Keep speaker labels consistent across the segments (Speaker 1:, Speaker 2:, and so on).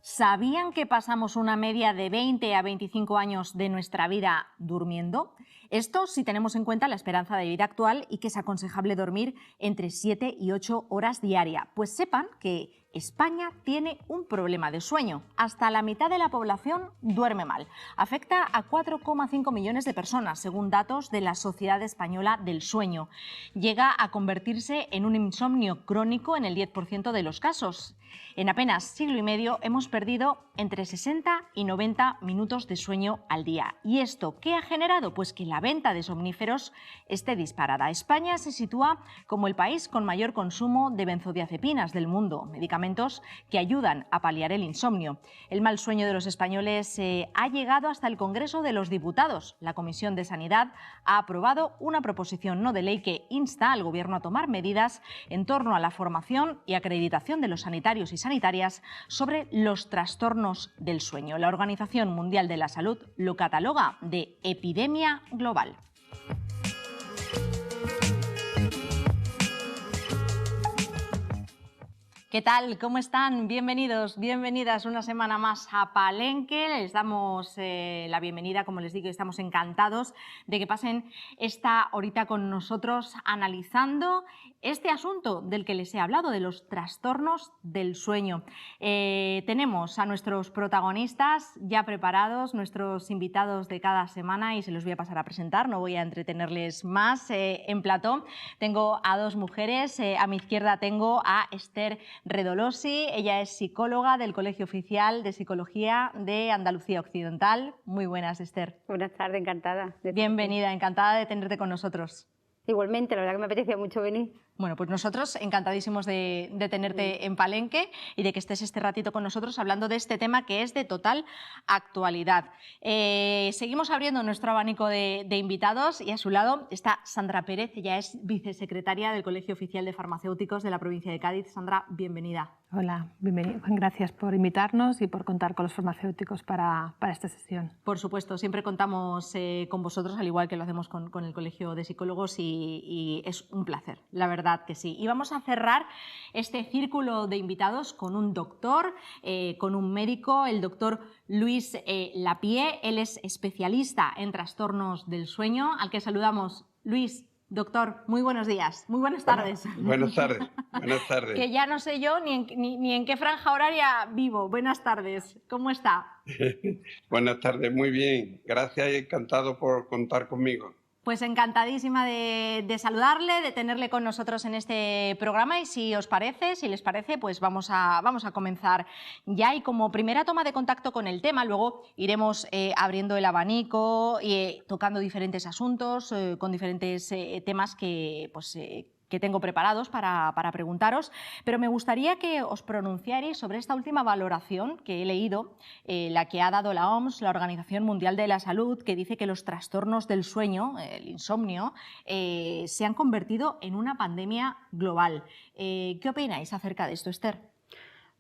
Speaker 1: ¿Sabían que pasamos una media de 20 a 25 años de nuestra vida durmiendo? Esto si tenemos en cuenta la esperanza de vida actual y que es aconsejable dormir entre 7 y 8 horas diarias. Pues sepan que España tiene un problema de sueño. Hasta la mitad de la población duerme mal. Afecta a 4,5 millones de personas, según datos de la Sociedad Española del Sueño. Llega a convertirse en un insomnio crónico en el 10% de los casos. En apenas siglo y medio hemos perdido entre 60 y 90 minutos de sueño al día. ¿Y esto qué ha generado? Pues que la venta de somníferos esté disparada. España se sitúa como el país con mayor consumo de benzodiazepinas del mundo, medicamentos que ayudan a paliar el insomnio. El mal sueño de los españoles ha llegado hasta el Congreso de los Diputados. La Comisión de Sanidad ha aprobado una proposición no de ley que insta al Gobierno a tomar medidas en torno a la formación y acreditación de los sanitarios y sanitarias sobre los trastornos del sueño. La Organización Mundial de la Salud lo cataloga de epidemia global. ¿Qué tal? ¿Cómo están? Bienvenidos, bienvenidas una semana más a Palenque. Les damos la bienvenida, como les digo, estamos encantados de que pasen esta horita con nosotros analizando este asunto del que les he hablado, de los trastornos del sueño. Tenemos a nuestros protagonistas ya preparados, nuestros invitados de cada semana, y se los voy a pasar a presentar, no voy a entretenerles más. En plató tengo a dos mujeres, a mi izquierda tengo a Esther Redolosi, ella es psicóloga del Colegio Oficial de Psicología de Andalucía Occidental. Muy buenas, Esther.
Speaker 2: Buenas tardes, encantada.
Speaker 1: Bienvenida, encantada de tenerte con nosotros.
Speaker 2: Igualmente, la verdad que me apetecía mucho venir.
Speaker 1: Bueno, pues nosotros encantadísimos de tenerte en Palenque y de que estés este ratito con nosotros hablando de este tema que es de total actualidad. Seguimos abriendo nuestro abanico de invitados y a su lado está Sandra Pérez, ella es vicesecretaria del Colegio Oficial de Farmacéuticos de la provincia de Cádiz. Sandra, bienvenida.
Speaker 3: Hola, bienvenido. Gracias por invitarnos y por contar con los farmacéuticos para esta sesión.
Speaker 1: Por supuesto, siempre contamos con vosotros, al igual que lo hacemos con el Colegio de Psicólogos y es un placer, la verdad que sí. Y vamos a cerrar este círculo de invitados con un doctor, con un médico, el doctor Luis Lapie. Él es especialista en trastornos del sueño, al que saludamos. Luis, doctor, muy buenos días, muy buenas tardes.
Speaker 4: Buenas tardes, buenas tardes.
Speaker 1: Que ya no sé yo ni en qué franja horaria vivo. Buenas tardes, ¿cómo está?
Speaker 4: Buenas tardes, muy bien. Gracias y encantado por contar conmigo.
Speaker 1: Pues encantadísima de saludarle, de tenerle con nosotros en este programa y si os parece, si les parece, pues vamos a comenzar ya y como primera toma de contacto con el tema, luego iremos abriendo el abanico y tocando diferentes asuntos con diferentes temas que tengo preparados para preguntaros, pero me gustaría que os pronunciarais sobre esta última valoración que he leído, la que ha dado la OMS, la Organización Mundial de la Salud, que dice que los trastornos del sueño, el insomnio, se han convertido en una pandemia global. ¿Qué opináis acerca de esto, Esther?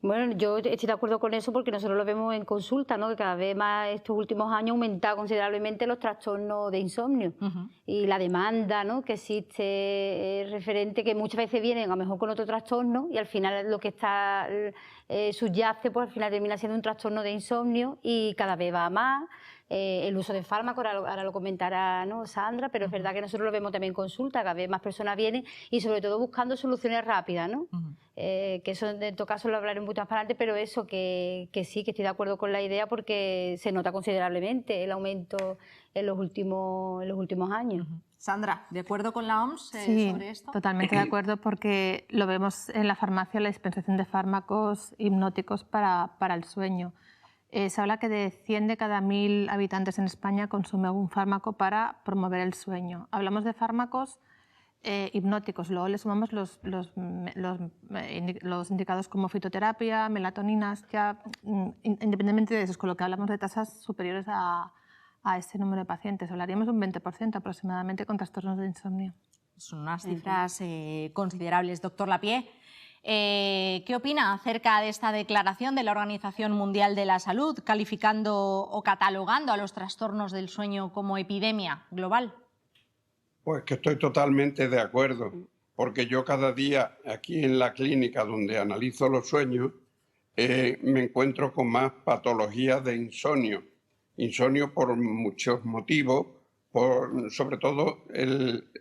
Speaker 2: Bueno, yo estoy de acuerdo con eso porque nosotros lo vemos en consulta, ¿no? Que cada vez más estos últimos años ha aumentado considerablemente los trastornos de insomnio y la demanda, ¿no? Que existe referente, que muchas veces vienen a lo mejor con otro trastorno y al final lo que está subyace, pues al final termina siendo un trastorno de insomnio y cada vez va más. El uso de fármacos, ahora lo comentará, ¿no? Sandra, pero es verdad que nosotros lo vemos también en consulta, cada vez más personas vienen y sobre todo buscando soluciones rápidas, ¿no? Que eso en todo caso lo hablaré un poquito más para adelante, pero eso que sí, que estoy de acuerdo con la idea porque se nota considerablemente el aumento en los últimos años.
Speaker 1: Sandra, ¿de acuerdo con la OMS
Speaker 3: sí,
Speaker 1: sobre esto?
Speaker 3: Totalmente de acuerdo porque lo vemos en la farmacia, la dispensación de fármacos hipnóticos para el sueño. Se habla que de 100 de cada 1000 habitantes en España consume algún fármaco para promover el sueño. Hablamos de fármacos hipnóticos. Luego le sumamos los indicados como fitoterapia, melatoninas, ya independientemente de eso, con lo que hablamos de tasas superiores a ese número de pacientes. Hablaríamos de un 20% aproximadamente con trastornos de insomnio.
Speaker 1: Son unas cifras considerables. Doctor Lapie, ¿qué opina acerca de esta declaración de la Organización Mundial de la Salud calificando o catalogando a los trastornos del sueño como epidemia global?
Speaker 4: Pues que estoy totalmente de acuerdo, porque yo cada día aquí en la clínica donde analizo los sueños me encuentro con más patologías de insomnio. Insomnio por muchos motivos, sobre todo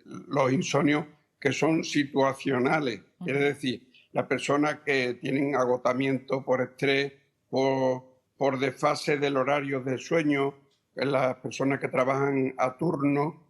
Speaker 4: los insomnios que son situacionales, quiere decir, las personas que tienen agotamiento por estrés, por desfase del horario del sueño, las personas que trabajan a turno,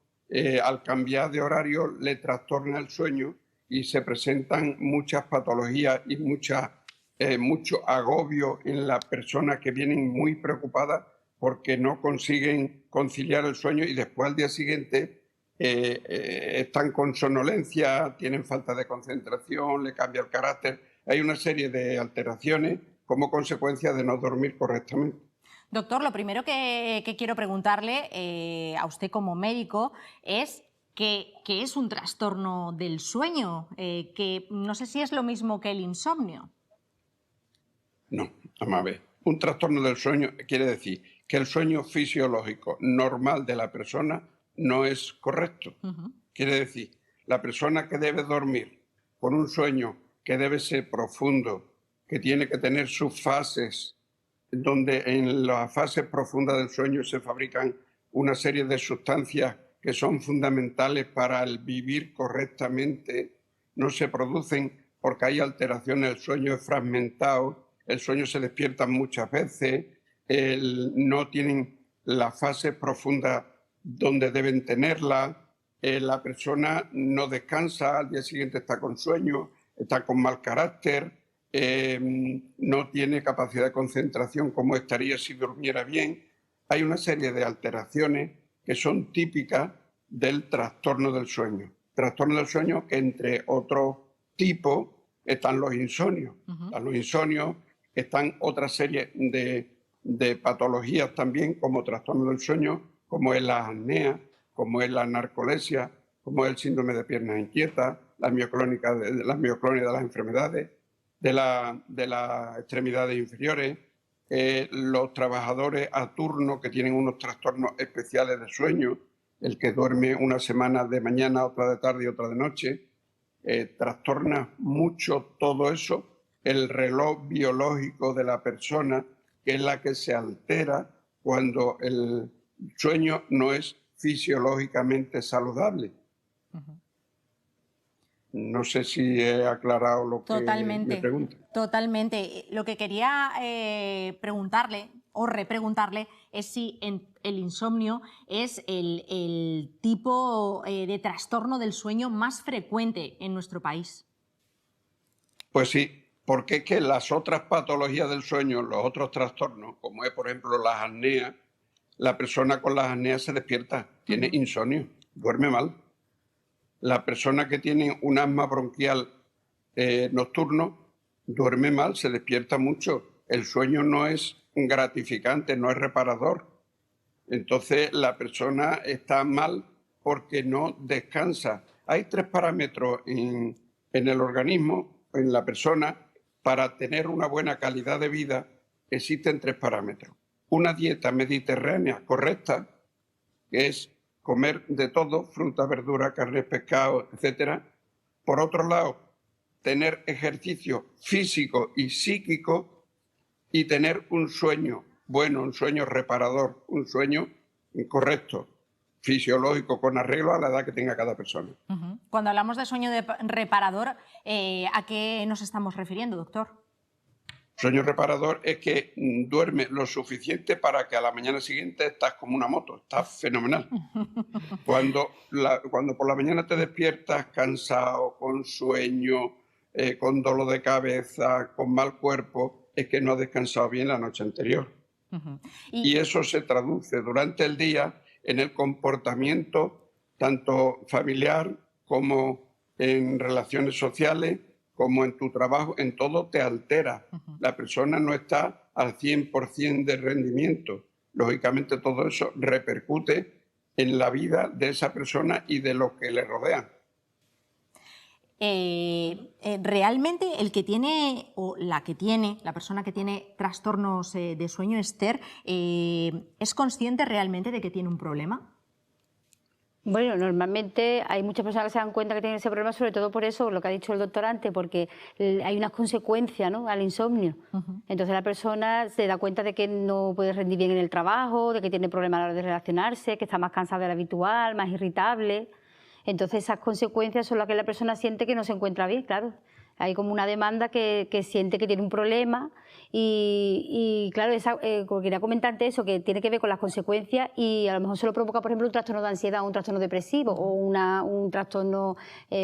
Speaker 4: al cambiar de horario le trastorna el sueño y se presentan muchas patologías y mucho agobio en las personas que vienen muy preocupadas porque no consiguen conciliar el sueño y después al día siguiente están con somnolencia, tienen falta de concentración, le cambia el carácter. Hay una serie de alteraciones como consecuencia de no dormir correctamente.
Speaker 1: Doctor, lo primero que quiero preguntarle a usted como médico es ¿qué es un trastorno del sueño? Que no sé si es lo mismo que el insomnio.
Speaker 4: No, vamos a ver. Un trastorno del sueño quiere decir que el sueño fisiológico normal de la persona no es correcto. Quiere decir, la persona que debe dormir con un sueño que debe ser profundo, que tiene que tener sus fases, donde en las fases profundas del sueño se fabrican una serie de sustancias que son fundamentales para el vivir correctamente, no se producen porque hay alteraciones, el sueño es fragmentado, el sueño se despierta muchas veces, no tienen la fase profunda donde deben tenerla, la persona no descansa, al día siguiente está con sueño, está con mal carácter, no tiene capacidad de concentración como estaría si durmiera bien. Hay una serie de alteraciones que son típicas del trastorno del sueño. Trastorno del sueño que entre otros tipos están los insomnios. Están los insomnios, están otra serie de patologías también como trastorno del sueño, como es la apnea, como es la narcolepsia, como es el síndrome de piernas inquietas, la mioclónica de las enfermedades, de las extremidades inferiores, los trabajadores a turno que tienen unos trastornos especiales de sueño, el que duerme una semana de mañana, otra de tarde y otra de noche, trastorna mucho todo eso, el reloj biológico de la persona, que es la que se altera cuando el sueño no es fisiológicamente saludable. No sé si he aclarado lo que me pregunta.
Speaker 1: Totalmente. Lo que quería preguntarle o repreguntarle es si el insomnio es el tipo de trastorno del sueño más frecuente en nuestro país.
Speaker 4: Pues sí, porque es que las otras patologías del sueño, los otros trastornos, como es por ejemplo las apneas, la persona con las apneas se despierta, tiene insomnio, duerme mal. La persona que tiene un asma bronquial nocturno duerme mal, se despierta mucho. El sueño no es gratificante, no es reparador. Entonces la persona está mal porque no descansa. Hay 3 parámetros en el organismo, en la persona, para tener una buena calidad de vida. Existen 3 parámetros. Una dieta mediterránea correcta, que es comer de todo, fruta, verdura, carne, pescado, etc. Por otro lado, tener ejercicio físico y psíquico y tener un sueño bueno, un sueño reparador, un sueño correcto, fisiológico, con arreglo a la edad que tenga cada persona.
Speaker 1: Cuando hablamos de sueño reparador, ¿a qué nos estamos refiriendo, doctor?
Speaker 4: Sueño reparador es que duerme lo suficiente para que a la mañana siguiente estás como una moto, estás fenomenal. Cuando por la mañana te despiertas cansado, con sueño, con dolor de cabeza, con mal cuerpo, es que no has descansado bien la noche anterior. Y eso se traduce durante el día en el comportamiento tanto familiar como en relaciones sociales, como en tu trabajo, en todo te altera. La persona no está al 100% de rendimiento. Lógicamente todo eso repercute en la vida de esa persona y de los que le rodean.
Speaker 1: Realmente el que tiene o la persona que tiene trastornos de sueño, Esther, ¿es consciente realmente de que tiene un problema?
Speaker 2: Bueno, normalmente hay muchas personas que se dan cuenta que tienen ese problema, sobre todo por eso, lo que ha dicho el doctor antes, porque hay unas consecuencias, ¿no?, al insomnio. Entonces la persona se da cuenta de que no puede rendir bien en el trabajo, de que tiene problemas a la hora de relacionarse, que está más cansada de lo habitual, más irritable. Entonces esas consecuencias son las que la persona siente que no se encuentra bien, claro. Hay como una demanda que siente que tiene un problema y claro, quería comentarte eso, que tiene que ver con las consecuencias y a lo mejor se lo provoca, por ejemplo, un trastorno de ansiedad o un trastorno depresivo o un trastorno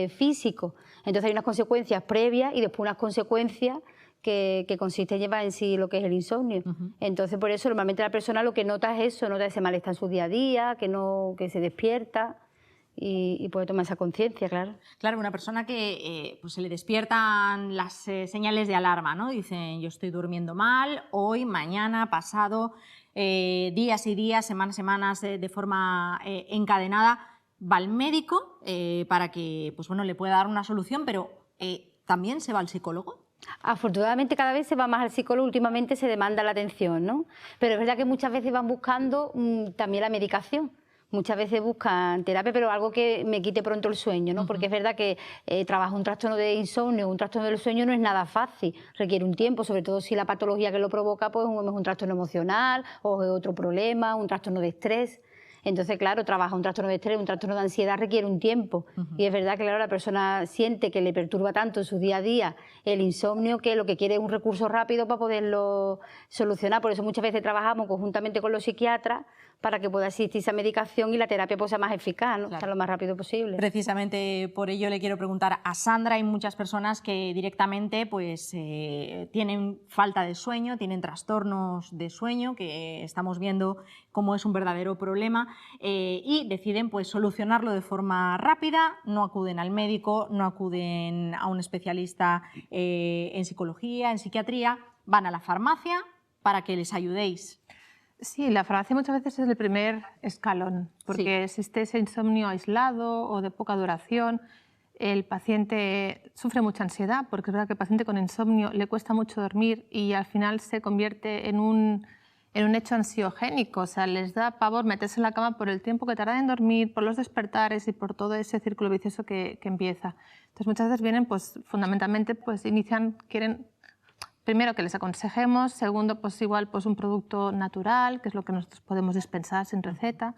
Speaker 2: físico. Entonces hay unas consecuencias previas y después unas consecuencias que consiste en llevar en sí lo que es el insomnio. Entonces por eso normalmente la persona lo que nota es eso, nota ese malestar en su día a día, que se despierta. Y puede tomar esa conciencia, claro.
Speaker 1: Claro, una persona que pues se le despiertan las señales de alarma, ¿no? Dicen, yo estoy durmiendo mal, hoy, mañana, pasado, días y días, semanas, de forma encadenada, va al médico para que pues, bueno, le pueda dar una solución, pero ¿también se va al psicólogo?
Speaker 2: Afortunadamente cada vez se va más al psicólogo, últimamente se demanda la atención, ¿no? Pero es verdad que muchas veces van buscando también la medicación. Muchas veces buscan terapia, pero algo que me quite pronto el sueño, ¿no? Porque es verdad que trabajar un trastorno de insomnio, un trastorno del sueño no es nada fácil, requiere un tiempo, sobre todo si la patología que lo provoca pues, es un trastorno emocional o es otro problema, un trastorno de estrés. Entonces, claro, trabaja un trastorno de estrés, un trastorno de ansiedad requiere un tiempo. Y es verdad que, claro, la persona siente que le perturba tanto en su día a día el insomnio que lo que quiere es un recurso rápido para poderlo solucionar. Por eso muchas veces trabajamos conjuntamente con los psiquiatras para que pueda existir esa medicación y la terapia pues, sea más eficaz, ¿no? Claro. Sea lo más rápido posible.
Speaker 1: Precisamente por ello le quiero preguntar a Sandra. Hay muchas personas que directamente pues, tienen falta de sueño, tienen trastornos de sueño, que estamos viendo cómo es un verdadero problema, y deciden pues, solucionarlo de forma rápida, no acuden al médico, no acuden a un especialista en psicología, en psiquiatría, van a la farmacia para que les ayudéis.
Speaker 3: Sí, la farmacia muchas veces es el primer escalón, porque si existe ese insomnio aislado o de poca duración, el paciente sufre mucha ansiedad, porque es verdad que el paciente con insomnio le cuesta mucho dormir y al final se convierte en un hecho ansiogénico, o sea, les da pavor meterse en la cama por el tiempo que tarda en dormir, por los despertares y por todo ese círculo vicioso que empieza. Entonces muchas veces vienen, pues fundamentalmente, pues quieren primero que les aconsejemos, segundo pues igual pues un producto natural, que es lo que nosotros podemos dispensar sin receta,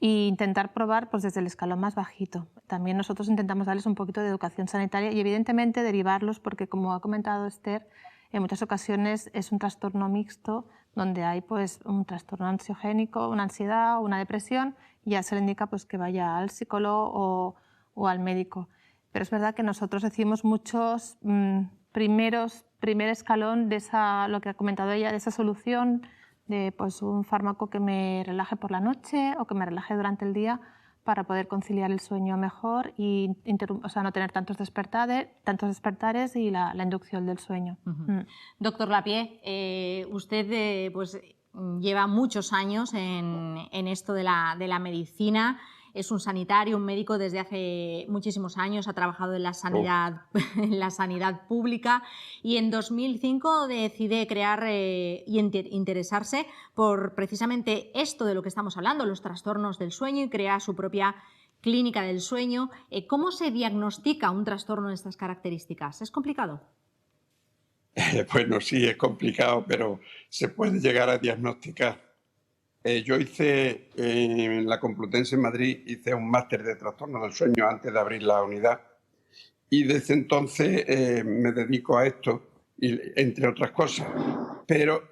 Speaker 3: e intentar probar pues desde el escalón más bajito. También nosotros intentamos darles un poquito de educación sanitaria y evidentemente derivarlos porque, como ha comentado Esther, en muchas ocasiones es un trastorno mixto donde hay pues un trastorno ansiogénico, una ansiedad, una depresión, y ya se le indica pues que vaya al psicólogo o al médico. Pero es verdad que nosotros decimos muchos primer escalón de lo que ha comentado ella, de esa solución de pues, un fármaco que me relaje por la noche o que me relaje durante el día para poder conciliar el sueño mejor y no tener tantos despertares y la inducción del sueño.
Speaker 1: Doctor Lapie, usted pues, lleva muchos años en esto de la medicina. Es un sanitario, un médico desde hace muchísimos años, ha trabajado en la sanidad pública y en 2005 decide crear y interesarse por precisamente esto de lo que estamos hablando, los trastornos del sueño, y crea su propia clínica del sueño. ¿Cómo se diagnostica un trastorno de estas características? ¿Es complicado?
Speaker 4: Bueno, sí, es complicado, pero se puede llegar a diagnosticar. Yo hice en la Complutense en Madrid, hice un máster de trastornos del sueño antes de abrir la unidad y desde entonces me dedico a esto, entre otras cosas. Pero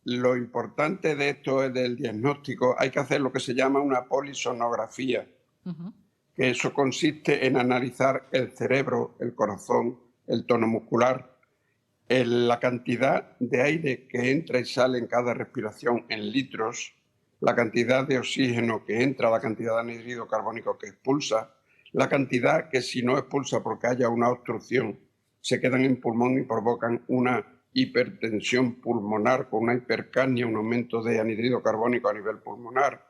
Speaker 4: lo importante de esto es del diagnóstico. Hay que hacer lo que se llama una polisonografía, que eso consiste en analizar el cerebro, el corazón, el tono muscular, la cantidad de aire que entra y sale en cada respiración en litros, la cantidad de oxígeno que entra, la cantidad de anhídrido carbónico que expulsa, la cantidad que si no expulsa porque haya una obstrucción, se quedan en pulmón y provocan una hipertensión pulmonar con una hipercapnia, un aumento de anhídrido carbónico a nivel pulmonar.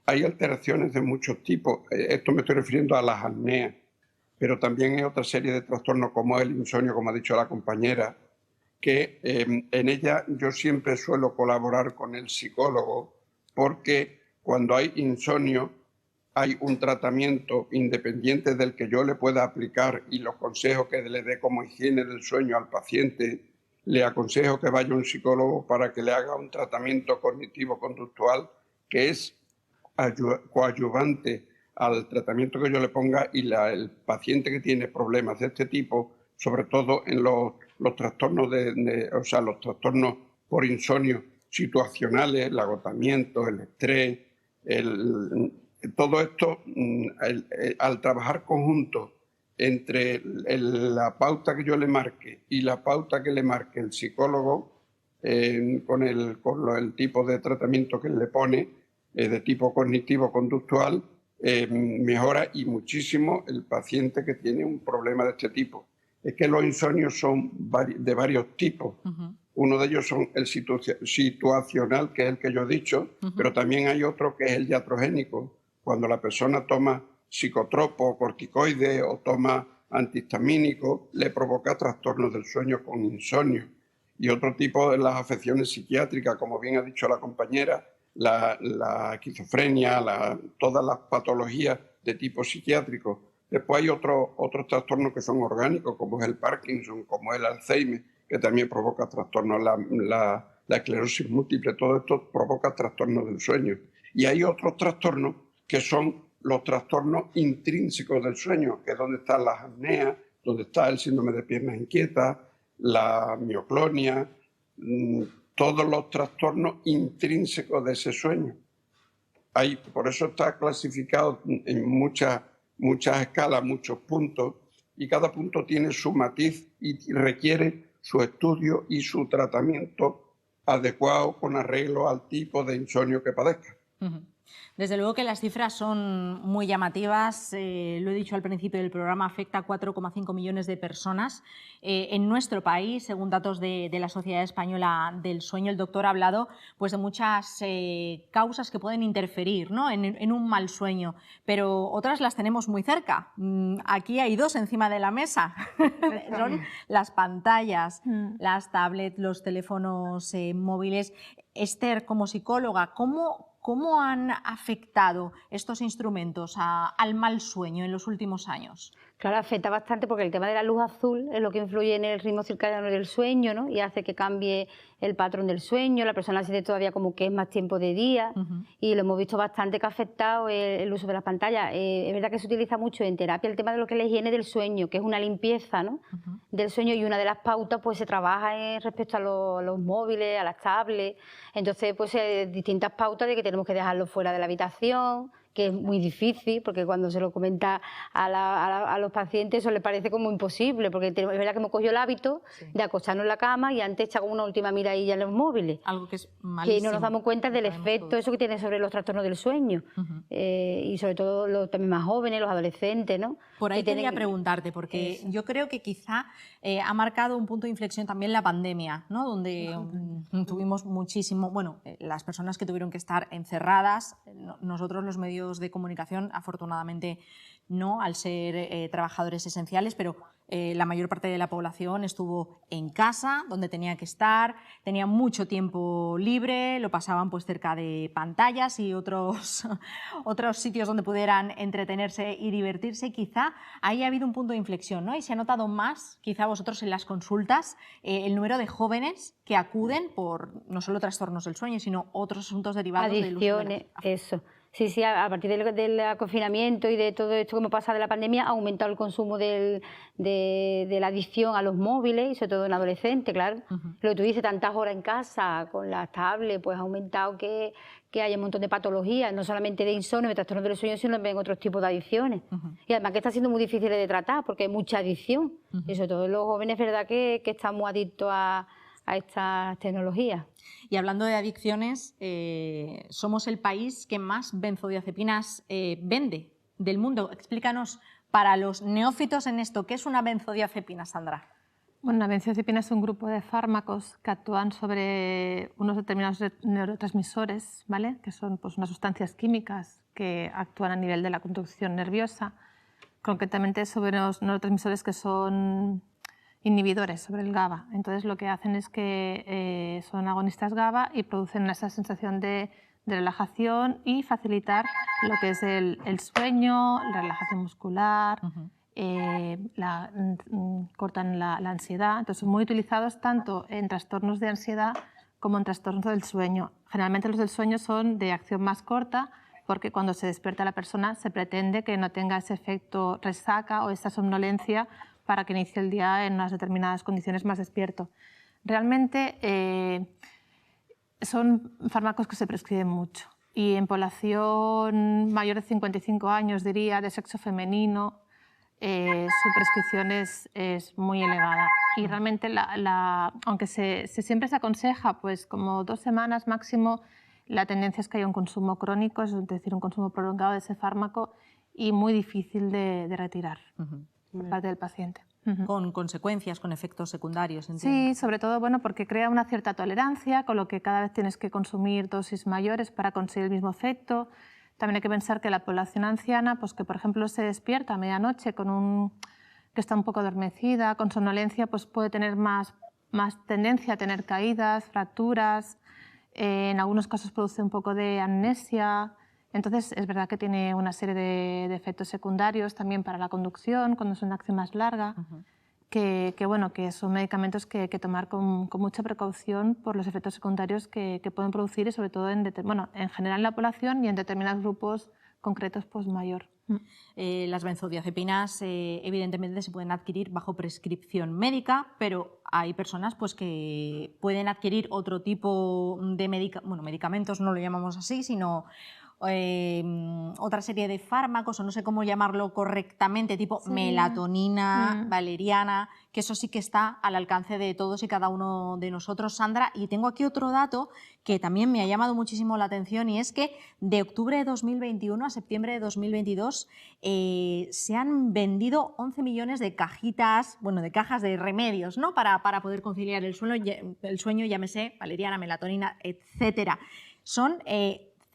Speaker 4: Hay alteraciones de muchos tipos. Esto me estoy refiriendo a las apneas, pero también hay otra serie de trastornos como el insomnio, como ha dicho la compañera, que en ella yo siempre suelo colaborar con el psicólogo, porque cuando hay insomnio hay un tratamiento independiente del que yo le pueda aplicar y los consejos que le dé como higiene del sueño al paciente. Le aconsejo que vaya a un psicólogo para que le haga un tratamiento cognitivo-conductual que es coadyuvante al tratamiento que yo le ponga, y el paciente que tiene problemas de este tipo, sobre todo en los trastornos los trastornos por insomnio situacionales, el agotamiento, el estrés, todo esto, al trabajar conjunto entre la pauta que yo le marque y la pauta que le marque el psicólogo, con el tipo de tratamiento que le pone, de tipo cognitivo-conductual, mejora y muchísimo el paciente que tiene un problema de este tipo. Es que los insomnios son de varios tipos. Uno de ellos son el situacional, que es el que yo he dicho, pero también hay otro que es el iatrogénico, cuando la persona toma psicotropos, corticoides o toma antihistamínicos, le provoca trastornos del sueño con insomnio. Y otro tipo de las afecciones psiquiátricas, como bien ha dicho la compañera, la esquizofrenia, todas las patologías de tipo psiquiátrico. Después hay otros trastornos que son orgánicos, como es el Parkinson, como es el Alzheimer, que también provoca trastornos, la esclerosis múltiple. Todo esto provoca trastornos del sueño. Y hay otros trastornos que son los trastornos intrínsecos del sueño, que es donde están las apneas, donde está el síndrome de piernas inquietas, la mioclonia, todos los trastornos intrínsecos de ese sueño. Por eso está clasificado en muchas escalas, muchos puntos, y cada punto tiene su matiz y requiere su estudio y su tratamiento adecuado con arreglo al tipo de insomnio que padezca.
Speaker 1: Desde luego que las cifras son muy llamativas. Lo he dicho al principio del programa, afecta a 4,5 millones de personas en nuestro país, según datos de la Sociedad Española del Sueño. El doctor ha hablado pues, de muchas causas que pueden interferir, ¿no? en un mal sueño, pero otras las tenemos muy cerca. Aquí hay dos encima de la mesa. Son las pantallas, las tablets, los teléfonos móviles. Esther, como psicóloga, ¿cómo han afectado estos instrumentos al mal sueño en los últimos años?
Speaker 2: Claro, afecta bastante porque el tema de la luz azul es lo que influye en el ritmo circadiano del sueño, ¿no? Y hace que cambie el patrón del sueño, la persona siente todavía como que es más tiempo de día, y lo hemos visto bastante que ha afectado el uso de las pantallas. Es verdad que se utiliza mucho en terapia el tema de lo que es la higiene del sueño, que es una limpieza, ¿no? del sueño, y una de las pautas pues se trabaja respecto a los móviles, a las tablets. Entonces pues distintas pautas de que tenemos que dejarlo fuera de la habitación, que es muy difícil, porque cuando se lo comenta a los pacientes eso les parece como imposible, porque es verdad que hemos cogido el hábito de acostarnos en la cama y antes echamos una última miradilla en los móviles.
Speaker 1: Algo que es malísimo.
Speaker 2: Que no nos damos cuenta del efecto eso que tiene sobre los trastornos del sueño, y sobre todo los también más jóvenes, los adolescentes, ¿no?
Speaker 1: Por ahí quería preguntarte, porque yo creo que quizá ha marcado un punto de inflexión también la pandemia, ¿no? Donde tuvimos muchísimo, bueno, las personas que tuvieron que estar encerradas, nosotros los medios de comunicación, afortunadamente no, al ser trabajadores esenciales, pero la mayor parte de la población estuvo en casa, donde tenía que estar, tenía mucho tiempo libre, lo pasaban pues cerca de pantallas y otros sitios donde pudieran entretenerse y divertirse. Quizá ahí ha habido un punto de inflexión, ¿no? Y se ha notado más, quizá vosotros en las consultas, el número de jóvenes que acuden por no solo trastornos del sueño, sino otros asuntos derivados del uso de la...
Speaker 2: Eso. Sí, a partir del confinamiento y de todo esto que hemos pasado de la pandemia, ha aumentado el consumo de la adicción a los móviles, y sobre todo en adolescentes, claro. Lo que tú dices, tantas horas en casa con las tablets, pues ha aumentado que haya un montón de patologías, no solamente de insomnio, de trastornos del sueño, sino también otros tipos de adicciones. Y además que está siendo muy difícil de tratar, porque hay mucha adicción. Y sobre todo los jóvenes, es verdad que estamos adictos a estas tecnologías.
Speaker 1: Y hablando de adicciones, somos el país que más benzodiazepinas vende del mundo. Explícanos, para los neófitos en esto, ¿qué es una benzodiazepina, Sandra?
Speaker 3: Bueno, la benzodiazepina es un grupo de fármacos que actúan sobre unos determinados neurotransmisores, ¿vale? Que son pues, unas sustancias químicas que actúan a nivel de la conducción nerviosa, concretamente sobre los neurotransmisores que son inhibidores sobre el GABA. Entonces lo que hacen es que son agonistas GABA y producen esa sensación de relajación y facilitar lo que es el sueño, la relajación muscular, cortan la ansiedad. Entonces son muy utilizados tanto en trastornos de ansiedad como en trastornos del sueño. Generalmente los del sueño son de acción más corta, porque cuando se despierta la persona se pretende que no tenga ese efecto resaca o esa somnolencia para que inicie el día en unas determinadas condiciones más despierto. Realmente son fármacos que se prescriben mucho y en población mayor de 55 años, diría, de sexo femenino, su prescripción es muy elevada. Y realmente, aunque siempre se aconseja pues, como 2 semanas máximo, la tendencia es que haya un consumo crónico, es decir, un consumo prolongado de ese fármaco y muy difícil de retirar por parte del paciente.
Speaker 1: Con consecuencias, con efectos secundarios, entiendo.
Speaker 3: Sí, sobre todo bueno, porque crea una cierta tolerancia, con lo que cada vez tienes que consumir dosis mayores para conseguir el mismo efecto. También hay que pensar que la población anciana, pues que por ejemplo se despierta a medianoche que está un poco adormecida, con somnolencia, pues puede tener más tendencia a tener caídas, fracturas, en algunos casos produce un poco de amnesia. Entonces es verdad que tiene una serie de efectos secundarios también para la conducción, cuando es una acción más larga, que son medicamentos que hay que tomar con mucha precaución por los efectos secundarios que pueden producir y sobre todo en general en la población y en determinados grupos concretos pues mayor.
Speaker 1: Las benzodiazepinas evidentemente se pueden adquirir bajo prescripción médica, pero hay personas pues, que pueden adquirir otro tipo de medicamentos, no lo llamamos así, sino otra serie de fármacos, o no sé cómo llamarlo correctamente, tipo melatonina, valeriana, que eso sí que está al alcance de todos y cada uno de nosotros, Sandra. Y tengo aquí otro dato que también me ha llamado muchísimo la atención, y es que de octubre de 2021 a septiembre de 2022 se han vendido 11 millones de cajitas, de cajas de remedios, ¿no? para poder conciliar el sueño, llámese valeriana, melatonina, etcétera. Son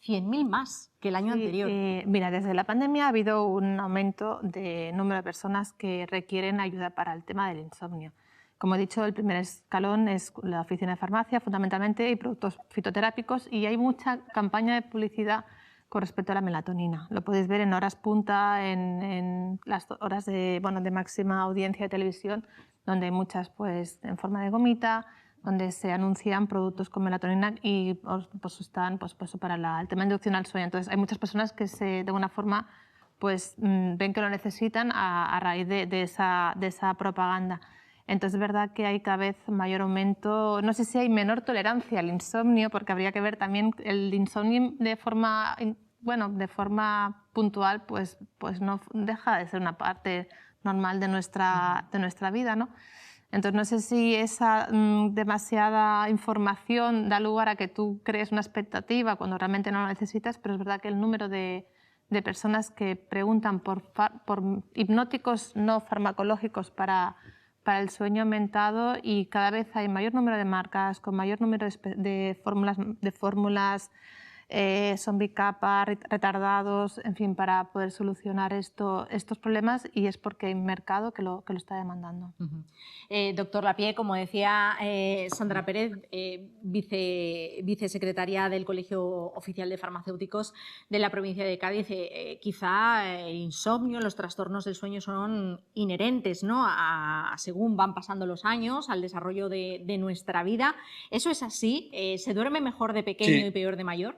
Speaker 1: 100.000 más que el año anterior.
Speaker 3: Mira, desde la pandemia ha habido un aumento de número de personas que requieren ayuda para el tema del insomnio. Como he dicho, el primer escalón es la oficina de farmacia, fundamentalmente, y productos fitoterápicos, y hay mucha campaña de publicidad con respecto a la melatonina. Lo podéis ver en horas punta, en las horas de máxima audiencia de televisión, donde hay muchas pues, en forma de gomita, donde se anuncian productos con melatonina y pues, están pues, para el tema de inducción al sueño. Entonces hay muchas personas que de alguna forma pues, ven que lo necesitan a raíz de esa propaganda. Entonces es verdad que hay cada vez mayor aumento, no sé si hay menor tolerancia al insomnio, porque habría que ver también el insomnio de forma puntual, pues no deja de ser una parte normal de nuestra vida, ¿no? Entonces no sé si esa demasiada información da lugar a que tú crees una expectativa cuando realmente no lo necesitas, pero es verdad que el número de personas que preguntan por hipnóticos no farmacológicos para el sueño ha aumentado, y cada vez hay mayor número de marcas con mayor número de fórmulas zombie capa, retardados, en fin, para poder solucionar estos problemas, y es porque hay un mercado que lo está demandando.
Speaker 1: Doctor Lapie, como decía Sandra Pérez, vicesecretaria del Colegio Oficial de Farmacéuticos de la provincia de Cádiz, quizá el insomnio, los trastornos del sueño son inherentes, ¿no? Según van pasando los años, al desarrollo de nuestra vida. ¿Eso es así? ¿Se duerme mejor de pequeño y peor de mayor?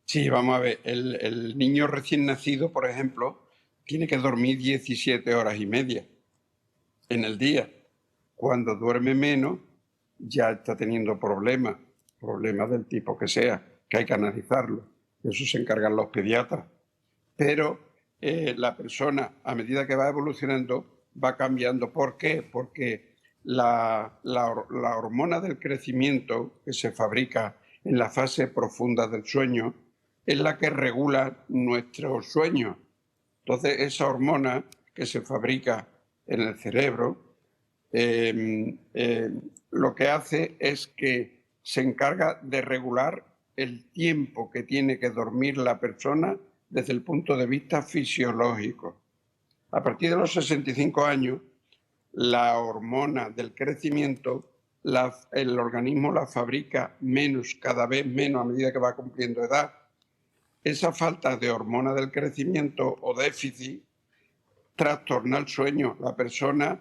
Speaker 4: Sí, vamos a ver, el niño recién nacido, por ejemplo, tiene que dormir 17 horas y media en el día. Cuando duerme menos, ya está teniendo problemas del tipo que sea, que hay que analizarlo. Eso se encargan los pediatras. Pero la persona, a medida que va evolucionando, va cambiando. ¿Por qué? Porque la hormona del crecimiento que se fabrica en la fase profunda del sueño es la que regula nuestro sueño. Entonces, esa hormona que se fabrica en el cerebro, lo que hace es que se encarga de regular el tiempo que tiene que dormir la persona desde el punto de vista fisiológico. A partir de los 65 años, la hormona del crecimiento, el organismo la fabrica menos, cada vez menos a medida que va cumpliendo edad. Esa falta de hormona del crecimiento o déficit trastorna el sueño. La persona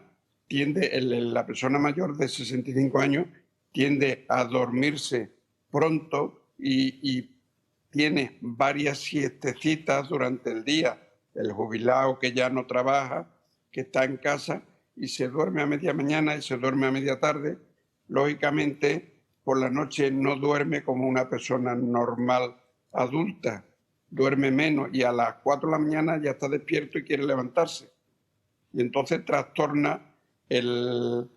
Speaker 4: mayor de 65 años tiende a dormirse pronto y tiene varias siestecitas durante el día. El jubilado que ya no trabaja, que está en casa y se duerme a media mañana y se duerme a media tarde, lógicamente por la noche no duerme como una persona normal adulta, duerme menos y a las 4 de la mañana ya está despierto y quiere levantarse. Y entonces trastorna el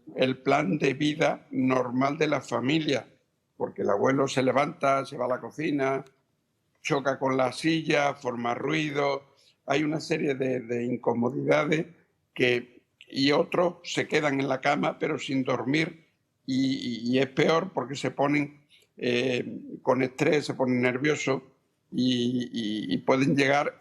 Speaker 4: plan de vida normal de la familia, porque el abuelo se levanta, se va a la cocina, choca con la silla, forma ruido, hay una serie de incomodidades y otros se quedan en la cama pero sin dormir y es peor porque se ponen con estrés, se ponen nerviosos y pueden llegar,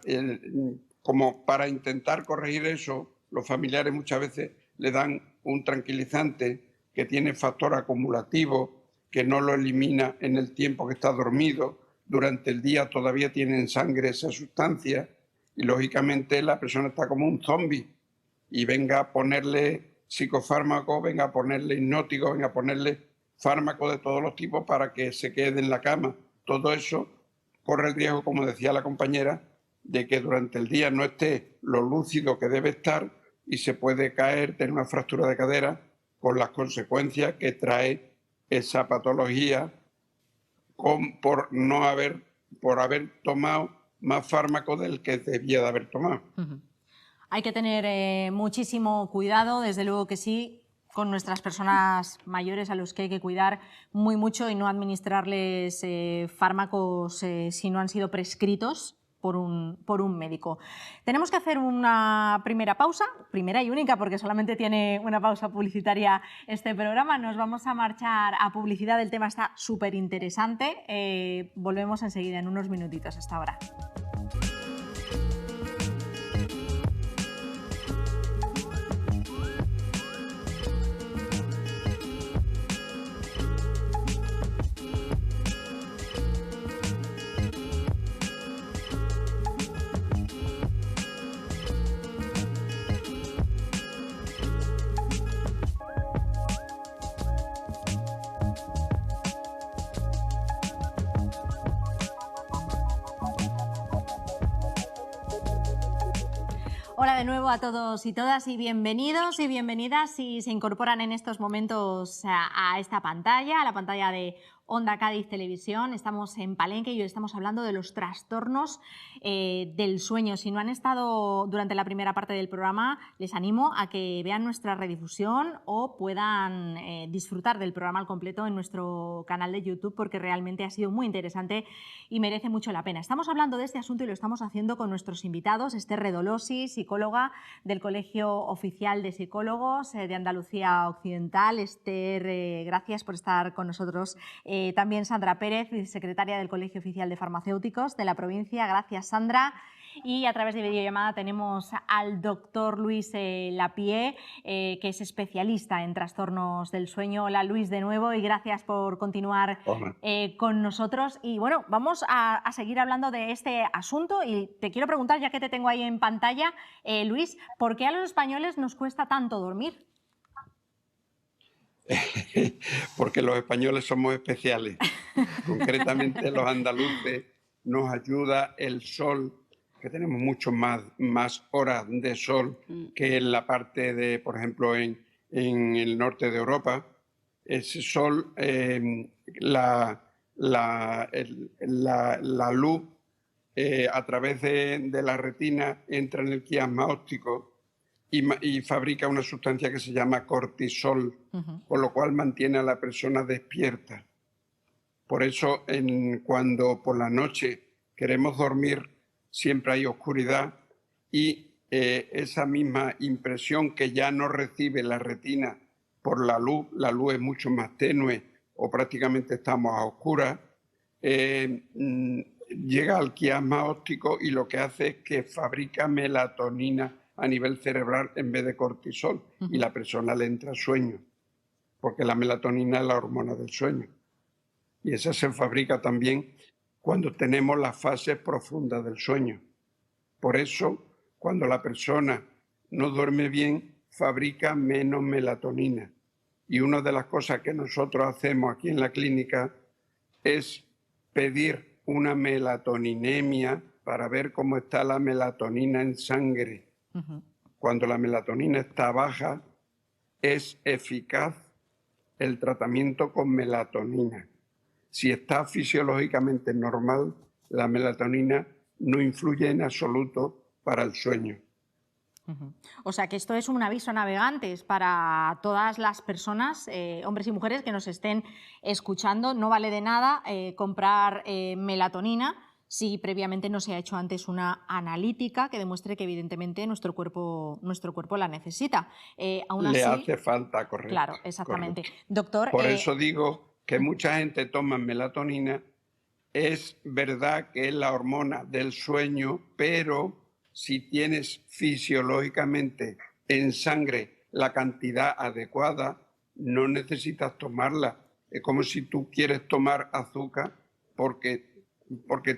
Speaker 4: como para intentar corregir eso, los familiares muchas veces le dan un tranquilizante que tiene factor acumulativo, que no lo elimina en el tiempo que está dormido. Durante el día todavía tiene en sangre esa sustancia y lógicamente la persona está como un zombi y venga a ponerle psicofármaco, venga a ponerle hipnótico, venga a ponerle fármacos de todos los tipos para que se quede en la cama. Todo eso corre el riesgo, como decía la compañera, de que durante el día no esté lo lúcido que debe estar y se puede caer, tener una fractura de cadera con las consecuencias que trae esa patología por haber tomado más fármaco del que debía de haber tomado.
Speaker 1: Hay que tener muchísimo cuidado, desde luego que sí, con nuestras personas mayores a los que hay que cuidar muy mucho y no administrarles fármacos si no han sido prescritos por un médico. Tenemos que hacer una primera pausa, primera y única porque solamente tiene una pausa publicitaria este programa. Nos vamos a marchar a publicidad, el tema está súper interesante. Volvemos enseguida en unos minutitos hasta ahora. Hola de nuevo a todos y todas y bienvenidos y bienvenidas si se incorporan en estos momentos a esta pantalla, a la pantalla de Onda Cádiz Televisión. Estamos en Palenque y hoy estamos hablando de los trastornos del sueño. Si no han estado durante la primera parte del programa, les animo a que vean nuestra redifusión o puedan disfrutar del programa al completo en nuestro canal de YouTube porque realmente ha sido muy interesante y merece mucho la pena. Estamos hablando de este asunto y lo estamos haciendo con nuestros invitados, Esther Redolosi, psicóloga del Colegio Oficial de Psicólogos de Andalucía Occidental. Esther, gracias por estar con nosotros. También Sandra Pérez, secretaria del Colegio Oficial de Farmacéuticos de la provincia. Gracias, Sandra. Y a través de videollamada tenemos al doctor Luis Lapie, que es especialista en trastornos del sueño. Hola, Luis, de nuevo, y gracias por continuar con nosotros. Y bueno, vamos a seguir hablando de este asunto y te quiero preguntar, ya que te tengo ahí en pantalla, Luis, ¿por qué a los españoles nos cuesta tanto dormir?
Speaker 4: Porque los españoles somos especiales. Concretamente los andaluces nos ayuda el sol, que tenemos mucho más horas de sol que en la parte de, por ejemplo, en el norte de Europa. Ese sol, la luz a través de la retina entra en el quiasma óptico y fabrica una sustancia que se llama cortisol, con lo cual mantiene a la persona despierta. Por eso, cuando por la noche queremos dormir, siempre hay oscuridad y esa misma impresión que ya no recibe la retina por la luz es mucho más tenue o prácticamente estamos a oscuras, llega al quiasma óptico y lo que hace es que fabrica melatonina a nivel cerebral en vez de cortisol y la persona le entra sueño, porque la melatonina es la hormona del sueño. Y esa se fabrica también cuando tenemos las fases profundas del sueño. Por eso, cuando la persona no duerme bien, fabrica menos melatonina. Y una de las cosas que nosotros hacemos aquí en la clínica es pedir una melatoninemia para ver cómo está la melatonina en sangre. Cuando la melatonina está baja, es eficaz el tratamiento con melatonina. Si está fisiológicamente normal, la melatonina no influye en absoluto para el sueño.
Speaker 1: O sea que esto es un aviso a navegantes para todas las personas, hombres y mujeres que nos estén escuchando. No vale de nada comprar melatonina si previamente no se ha hecho antes una analítica que demuestre que evidentemente nuestro cuerpo la necesita. Aún así,
Speaker 4: le hace falta, correcto.
Speaker 1: Claro, exactamente.
Speaker 4: Correcto.
Speaker 1: Doctor,
Speaker 4: por eso digo que mucha gente toma melatonina. Es verdad que es la hormona del sueño, pero si tienes fisiológicamente en sangre la cantidad adecuada, no necesitas tomarla. Es como si tú quieres tomar azúcar porque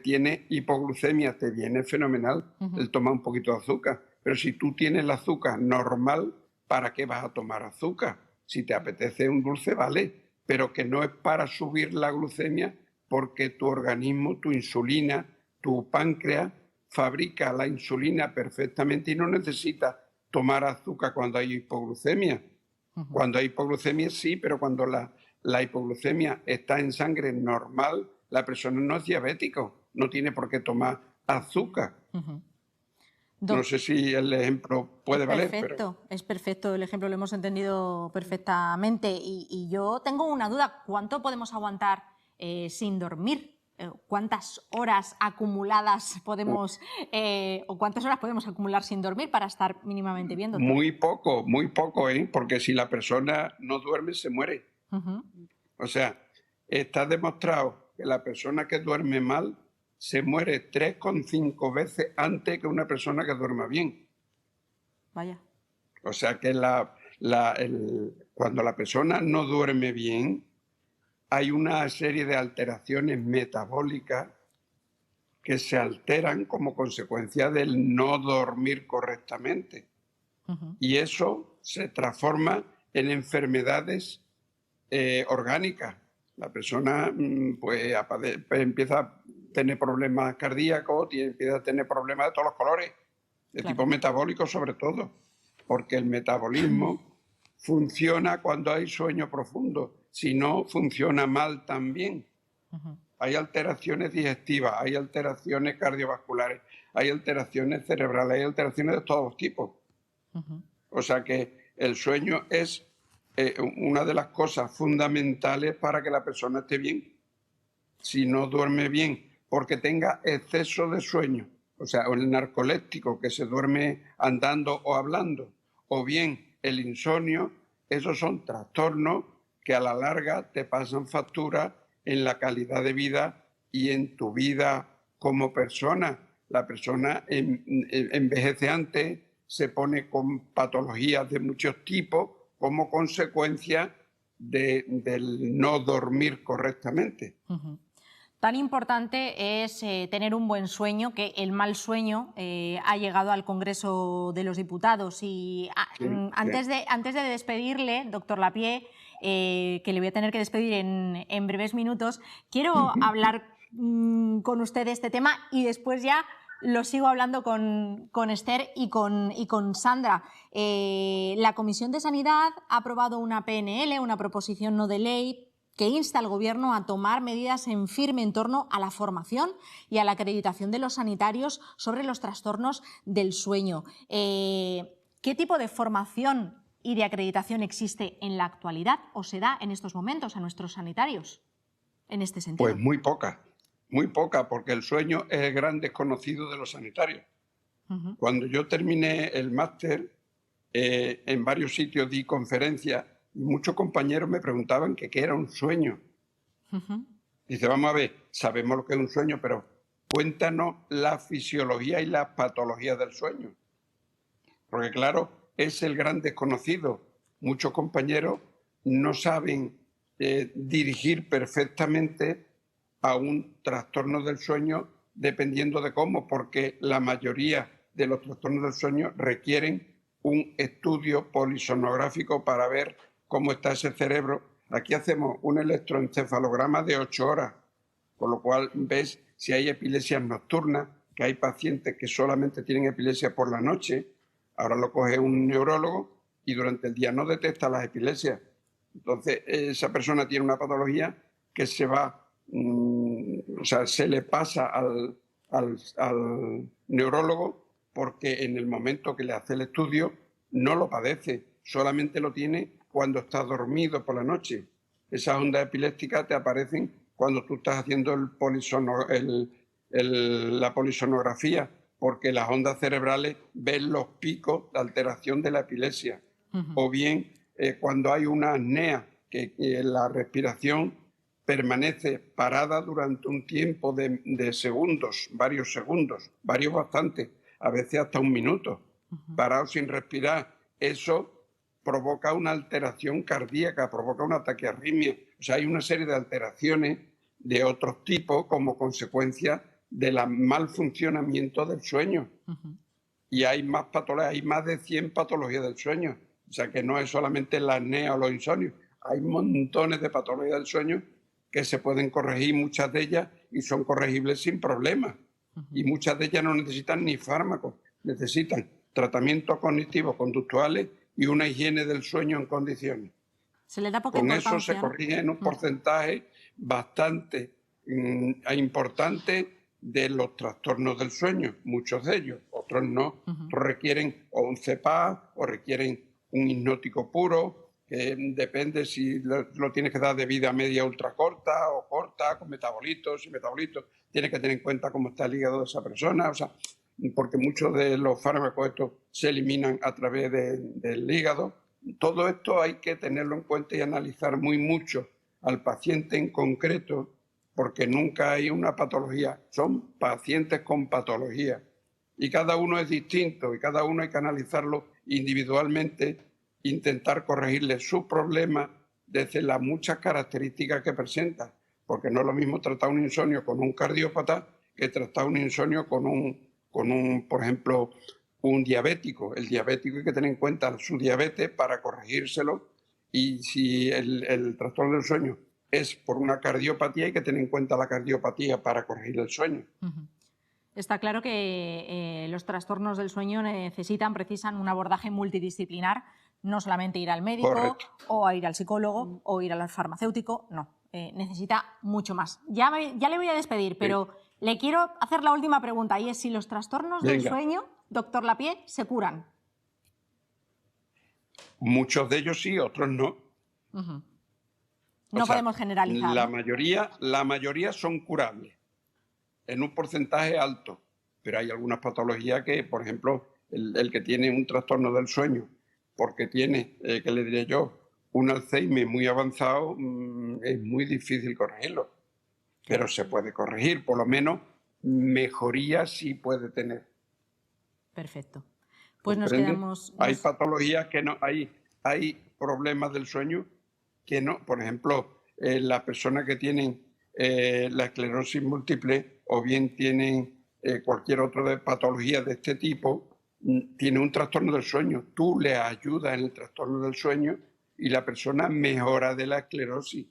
Speaker 4: tienes hipoglucemia, te viene fenomenal el tomar un poquito de azúcar. Pero si tú tienes el azúcar normal, ¿para qué vas a tomar azúcar? Si te apetece un dulce, vale, pero que no es para subir la glucemia, porque tu organismo, tu insulina, tu páncreas fabrica la insulina perfectamente y no necesita tomar azúcar cuando hay hipoglucemia. Cuando hay hipoglucemia sí, pero cuando la hipoglucemia está en sangre normal, la persona no es diabético, no tiene por qué tomar azúcar. No sé si el ejemplo puede valer.
Speaker 1: Perfecto, pero... es perfecto, el ejemplo lo hemos entendido perfectamente. Y yo tengo una duda, ¿cuánto podemos aguantar sin dormir? ¿Cuántas horas acumuladas podemos o cuántas horas podemos acumular sin dormir para estar mínimamente bien, doctor?
Speaker 4: Muy poco, porque si la persona no duerme se muere. O sea, está demostrado que la persona que duerme mal se muere 3,5 veces antes que una persona que duerma bien.
Speaker 1: Vaya.
Speaker 4: O sea que cuando la persona no duerme bien, hay una serie de alteraciones metabólicas que se alteran como consecuencia del no dormir correctamente. Y eso se transforma en enfermedades orgánicas. La persona pues empieza a tener problemas cardíacos, empieza a tener problemas de todos los colores, de tipo metabólico sobre todo, porque el metabolismo funciona cuando hay sueño profundo, si no funciona mal también. Hay alteraciones digestivas, hay alteraciones cardiovasculares, hay alteraciones cerebrales, hay alteraciones de todos tipos. O sea que el sueño es una de las cosas fundamentales para que la persona esté bien. Si no duerme bien porque tenga exceso de sueño, o sea, el narcoléptico que se duerme andando o hablando, o bien el insomnio, esos son trastornos que a la larga te pasan factura en la calidad de vida y en tu vida como persona. La persona envejece antes, se pone con patologías de muchos tipos como consecuencia del no dormir correctamente.
Speaker 1: Tan importante es tener un buen sueño, que el mal sueño ha llegado al Congreso de los Diputados. Y antes de despedirle, doctor Lapie, que le voy a tener que despedir en breves minutos, quiero hablar con usted de este tema y después ya lo sigo hablando con Esther y con Sandra. La Comisión de Sanidad ha aprobado una PNL, una proposición no de ley, que insta al Gobierno a tomar medidas en firme en torno a la formación y a la acreditación de los sanitarios sobre los trastornos del sueño. ¿Qué tipo de formación y de acreditación existe en la actualidad o se da en estos momentos a nuestros sanitarios en este sentido?
Speaker 4: Pues muy poca. muy poca, porque el sueño es el gran desconocido de los sanitarios. Cuando yo terminé el máster, en varios sitios di conferencias y muchos compañeros me preguntaban que qué era un sueño. Dice, vamos a ver, sabemos lo que es un sueño, pero cuéntanos la fisiología y la patología del sueño. Porque claro, es el gran desconocido. Muchos compañeros no saben dirigir perfectamente a un trastorno del sueño dependiendo de cómo, porque la mayoría de los trastornos del sueño requieren un estudio polisonográfico para ver cómo está ese cerebro. Aquí hacemos un electroencefalograma de 8 horas, con lo cual ves si hay epilepsias nocturnas, que hay pacientes que solamente tienen epilepsia por la noche. Ahora lo coge un neurólogo y durante el día no detecta las epilepsias. Entonces, esa persona tiene una patología que se va, o sea, se le pasa al neurólogo porque en el momento que le hace el estudio no lo padece, solamente lo tiene cuando está dormido por la noche. Esas ondas epilépticas te aparecen cuando tú estás haciendo la polisonografía, porque las ondas cerebrales ven los picos de alteración de la epilepsia. O bien cuando hay una apnea, que la respiración permanece parada durante un tiempo de segundos, varios bastantes, a veces hasta un minuto, parado sin respirar. Eso provoca una alteración cardíaca, provoca una taquiarritmia. O sea, hay una serie de alteraciones de otros tipos como consecuencia del mal funcionamiento del sueño. Y hay más patologías, hay más de 100 patologías del sueño. O sea, que no es solamente la apnea o los insomnios. Hay montones de patologías del sueño que se pueden corregir, muchas de ellas, y son corregibles sin problemas. Y muchas de ellas no necesitan ni fármacos, necesitan tratamientos cognitivos, conductuales y una higiene del sueño en condiciones.
Speaker 1: Se le da poca
Speaker 4: Con
Speaker 1: importancia.
Speaker 4: eso se corrige en un porcentaje bastante importante de los trastornos del sueño, muchos de ellos, otros no. Otros requieren o un CEPA o requieren un hipnótico puro, que depende si lo tienes que dar de vida media ultra corta o corta, con metabolitos y metabolitos. Tienes que tener en cuenta cómo está el hígado de esa persona, o sea, porque muchos de los fármacos estos se eliminan a través del hígado. Todo esto hay que tenerlo en cuenta y analizar muy mucho al paciente en concreto, porque nunca hay una patología, son pacientes con patología y cada uno es distinto y cada uno hay que analizarlo individualmente, intentar corregirle su problema desde las muchas características que presenta, porque no es lo mismo tratar un insomnio con un cardiópata que tratar un insomnio con un, por ejemplo, un diabético. El diabético hay que tener en cuenta su diabetes para corregírselo, y si el trastorno del sueño es por una cardiopatía, hay que tener en cuenta la cardiopatía para corregir el sueño.
Speaker 1: Está claro que los trastornos del sueño precisan un abordaje multidisciplinar, no solamente ir al médico. Correcto. O a ir al psicólogo o ir al farmacéutico, no, necesita mucho más. Ya le voy a despedir, pero le quiero hacer la última pregunta, y es si los trastornos del sueño, doctor Lapie, se curan.
Speaker 4: Muchos de ellos sí, otros no.
Speaker 1: No podemos generalizar.
Speaker 4: La mayoría son curables, en un porcentaje alto, pero hay algunas patologías que, por ejemplo, el que tiene un trastorno del sueño, porque tiene, ¿qué le diré yo?, un Alzheimer muy avanzado, es muy difícil corregirlo, pero se puede corregir, por lo menos mejoría sí puede tener.
Speaker 1: Perfecto. Pues nos quedamos...
Speaker 4: Hay patologías que no, hay problemas del sueño que no. Por ejemplo, las personas que tienen la esclerosis múltiple o bien tienen cualquier otra patología de este tipo, tienen un trastorno del sueño. Tú le ayudas en el trastorno del sueño y la persona mejora de la esclerosis,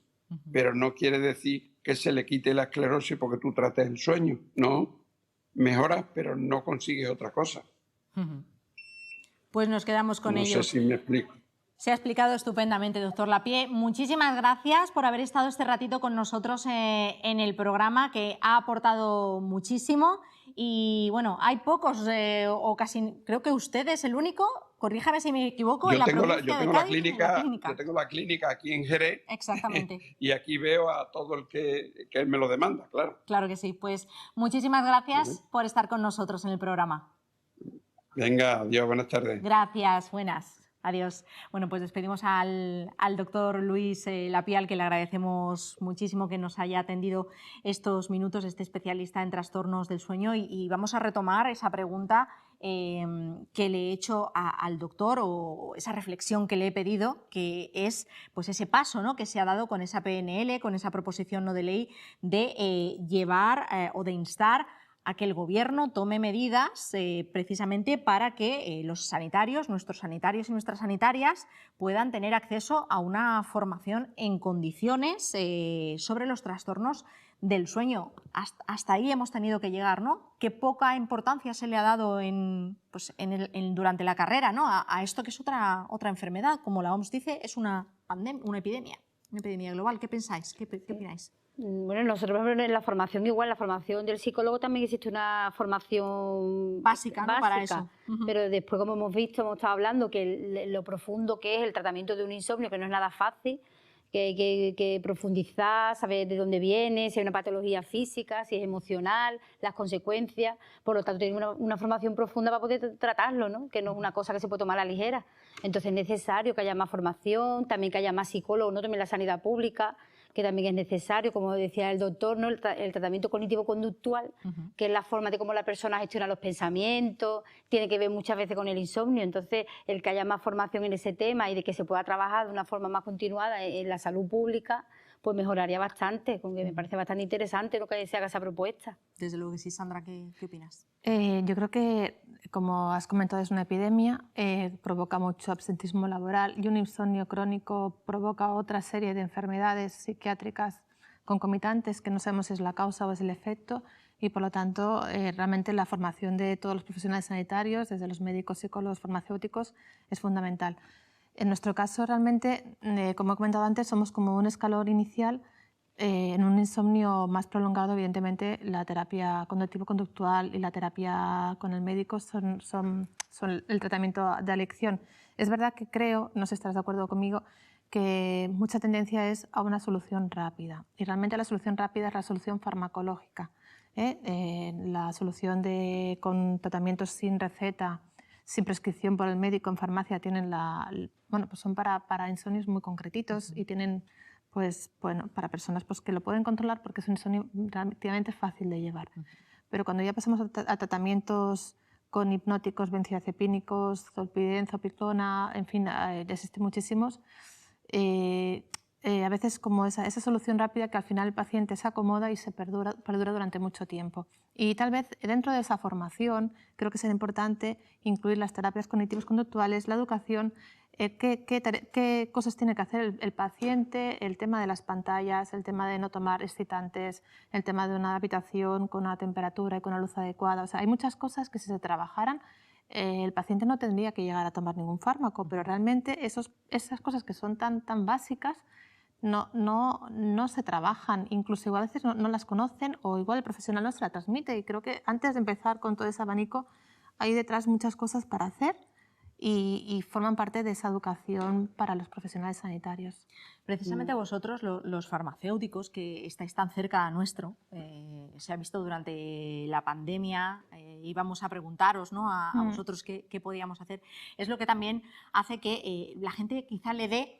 Speaker 4: pero no quiere decir que se le quite la esclerosis porque tú trates el sueño. No, mejoras, pero no consigues otra cosa.
Speaker 1: Pues nos quedamos con ello.
Speaker 4: No sé si me explico.
Speaker 1: Se ha explicado estupendamente, doctor Lapie. Muchísimas gracias por haber estado este ratito con nosotros en el programa, que ha aportado muchísimo. Y bueno, hay pocos, o casi, creo que usted es el único corríjame si me equivoco, en
Speaker 4: Yo
Speaker 1: la
Speaker 4: tengo
Speaker 1: provincia de Cádiz, en la clínica.
Speaker 4: yo tengo la clínica aquí en Jerez.
Speaker 1: Exactamente.
Speaker 4: Y aquí veo a todo el que me lo demanda, claro.
Speaker 1: Claro que sí. Pues muchísimas gracias por estar con nosotros en el programa.
Speaker 4: Venga, adiós, buenas tardes.
Speaker 1: Gracias, buenas. Adiós. Bueno, pues despedimos al doctor Luis Lapial, que le agradecemos muchísimo que nos haya atendido estos minutos, este especialista en trastornos del sueño, y vamos a retomar esa pregunta que le he hecho al doctor, o esa reflexión que le he pedido, que es pues ese paso, ¿no?, que se ha dado con esa PNL, con esa proposición no de ley, de llevar o de instar a que el Gobierno tome medidas precisamente para que los sanitarios, nuestros sanitarios y nuestras sanitarias, puedan tener acceso a una formación en condiciones sobre los trastornos del sueño. Hasta ahí hemos tenido que llegar, ¿no? Qué poca importancia se le ha dado durante la carrera, ¿no?, a esto, que es otra enfermedad, como la OMS dice, es una epidemia global. ¿Qué pensáis? ¿Qué opináis?
Speaker 2: Bueno, nosotros en la formación igual, la formación del psicólogo también existe una formación
Speaker 1: básica, ¿no?, para eso.
Speaker 2: Pero después, como hemos visto, hemos estado hablando que lo profundo que es el tratamiento de un insomnio, que no es nada fácil, que hay que profundizar, saber de dónde viene, si hay una patología física, si es emocional, las consecuencias. Por lo tanto, tiene una formación profunda para poder tratarlo, ¿no?, que no es una cosa que se puede tomar a la ligera. Entonces es necesario que haya más formación, también que haya más psicólogos, ¿no?, también la sanidad pública, que también es necesario, como decía el doctor, ¿no?, el tratamiento cognitivo-conductual, que es la forma de cómo la persona gestiona los pensamientos, tiene que ver muchas veces con el insomnio. Entonces, el que haya más formación en ese tema y de que se pueda trabajar de una forma más continuada en la salud pública, pues mejoraría bastante, porque me parece bastante interesante lo que se haga esa propuesta.
Speaker 1: Desde luego que sí. Sandra, ¿qué opinas?
Speaker 3: Yo creo que, como has comentado, es una epidemia, provoca mucho absentismo laboral, y un insomnio crónico provoca otra serie de enfermedades psiquiátricas concomitantes que no sabemos si es la causa o es el efecto, y por lo tanto realmente la formación de todos los profesionales sanitarios, desde los médicos, psicólogos, farmacéuticos, es fundamental. En nuestro caso, realmente, como he comentado antes, somos como un escalón inicial. En un insomnio más prolongado, evidentemente, la terapia cognitivo-conductual y la terapia con el médico son el tratamiento de elección. Es verdad que creo, no sé si estarás de acuerdo conmigo, que mucha tendencia es a una solución rápida. Y realmente la solución rápida es la solución farmacológica. La solución con tratamientos sin receta, sin prescripción por el médico en farmacia, pues son para insomnios muy concretitos y tienen, pues, bueno, para personas pues, que lo pueden controlar, porque es un insomnio relativamente fácil de llevar. Pero cuando ya pasamos a tratamientos con hipnóticos, benzodiazepínicos, zolpidem, zopiclona, en fin, existen muchísimos, a veces como esa solución rápida que al final el paciente se acomoda y se perdura durante mucho tiempo. Y tal vez dentro de esa formación creo que será importante incluir las terapias cognitivas conductuales, la educación, qué cosas tiene que hacer el paciente, el tema de las pantallas, el tema de no tomar excitantes, el tema de una habitación con una temperatura y con una luz adecuada. O sea, hay muchas cosas que si se trabajaran, el paciente no tendría que llegar a tomar ningún fármaco, pero realmente esas cosas que son tan básicas no se trabajan, incluso igual a veces no las conocen, o igual el profesional no se la transmite. Y creo que antes de empezar con todo ese abanico hay detrás muchas cosas para hacer y forman parte de esa educación para los profesionales sanitarios.
Speaker 1: Precisamente vosotros, los farmacéuticos, que estáis tan cerca a nuestro, se ha visto durante la pandemia, íbamos a preguntaros, ¿no?, a vosotros qué podíamos hacer. Es lo que también hace que la gente quizá le dé